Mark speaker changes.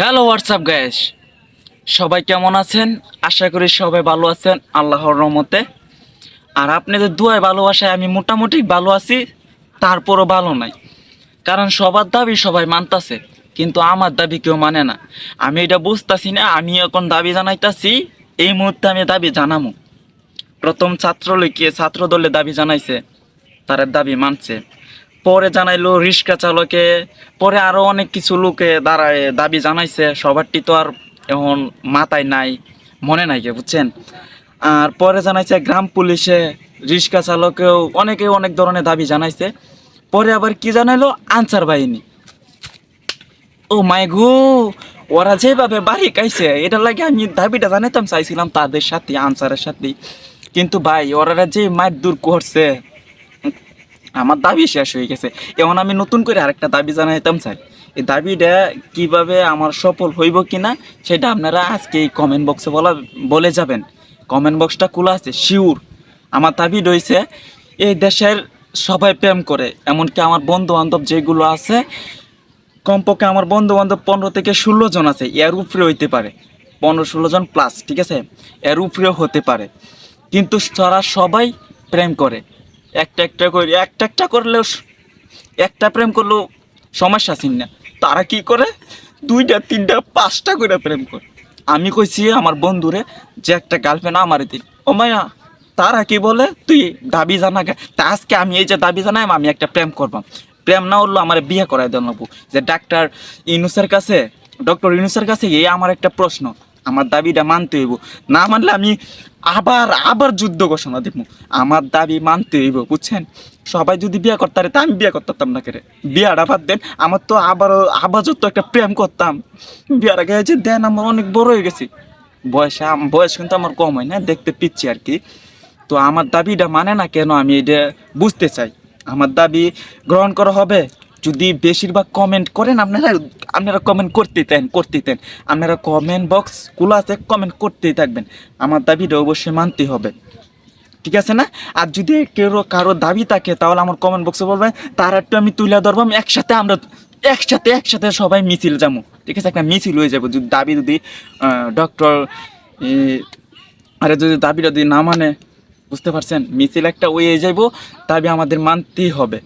Speaker 1: Hello WhatsApp guys, সবাই কেমন আছেন? আশা করি সবাই ভালো আছেন আল্লাহর রহমতে। আর আপনাদের দুয়ায় ভালোবাসায় আমি মোটামুটি ভালো আছি, তারপরও ভালো নাই। কারণ সবার দাবি সবাই মানতাছে, কিন্তু আমার দাবি কেউ মানে না। আমি এটা বুঝতাছি না। আমি এখন দাবি জানাইতাছি, এই মুহূর্তে আমি দাবি জানামু। প্রথম ছাত্র দলে দাবি জানাইছে, তার দাবি মানছে। পরে জানাইলো রিক্সা চালকে, পরে আরো অনেক কিছু লোকে দাঁড়ায় দাবি জানাইছে। সবারটি তো আর এখন মাথায় নাই, মনে নাই কে, বুঝছেন? আর পরে জানাইছে গ্রাম পুলিশে, রিক্সা চালকেও অনেকে অনেক ধরনের দাবি জানাইছে। পরে আবার কি জানাইলো, আনসার বাহিনী। ও মাই গো, ওরা যেভাবে বাড়ি কাইছে, এটা লাগে আমি দাবিটা জানাইতাম চাইছিলাম তাদের সাথে, আনসারের সাথে। কিন্তু ভাই ওরা যে মায়ের দূর করছে, আমার দাবি শেষ হয়ে গেছে। এখন আমি নতুন করে আরেকটা দাবি জানাইতাম চাই। এই দাবিটা কিভাবে আমার সফল হইব কিনা সেটা আপনারা আজকে এই কমেন্ট বক্সে বলে যাবেন। কমেন্ট বক্সটা খোলা আছে, শিওর। আমার দাবি রয়েছে, এই দেশের সবাই প্রেম করে, এমনকি আমার বন্ধু বান্ধব যেগুলো আছে, কমপক্ষে আমার বন্ধু বান্ধব 15 থেকে 16 জন আছে, এর উপরে হইতে পারে, 15-16 জন প্লাস, ঠিক আছে? এর উপরেও হতে পারে। কিন্তু তারা সবাই প্রেম করে, একটা একটা করে, একটা একটা করলেও একটা প্রেম করলেও সমস্যা ছিল না। তারা কি করে, 2টা 3টা 5টা করে প্রেম করে। আমি কইছি আমার বন্ধুরে যে একটা গার্লফ্রেন্ড আমারে দিন। ও মায়া, তারা কি বলে, তুই দাবি জানা তা আজকে আমি এই যে দাবি জানাই, আমি একটা প্রেম করবাম। প্রেম না হলো আমার বিয়ে করাই দেওয়া লাগবো। যে ডক্টর ইউনুসের কাছে এই আমার একটা প্রশ্ন, আমার দাবিটা মানতে হইব। না মানলে আমি আবার আবার যুদ্ধ ঘোষণা দেব। আমার দাবি মানতে হইব, বুঝছেন? সবাই যদি বিয়ে করতে তা আমি বিয়ে করতাম না, করে বিয়াটা বাদ দেন। আমার তো আবার যত একটা প্রেম করতাম। বিয়ার আগে যে দেন আমার অনেক বড় হয়ে গেছি, বয়স কিন্তু আমার কম হয় না, দেখতে পিচ্ছি আর কি। তো আমার দাবিটা মানে না কেন, আমি এটা বুঝতে চাই। আমার দাবি গ্রহণ করা হবে যদি বেশিরভাগ কমেন্ট করেন। আপনারা কমেন্ট করতেই আপনারা কমেন্ট বক্স খোলা আছে, কমেন্ট করতেই থাকবেন। আমার দাবিটা অবশ্যই মানতে হবে, ঠিক আছে না? আর যদি কারো দাবি থাকে তাহলে আমার কমেন্ট বক্সে বলবেন, তার একটু আমি তুলে ধরবাম। একসাথে সবাই মিছিল যাবো, ঠিক আছে? একটা মিছিল হয়ে যাবো যদি দাবি, যদি ডক্টর যদি দাবিটা যদি না মানে, বুঝতে পারছেন? মিছিল একটা হয়ে যাইব, দাবি আমাদের মানতেই হবে।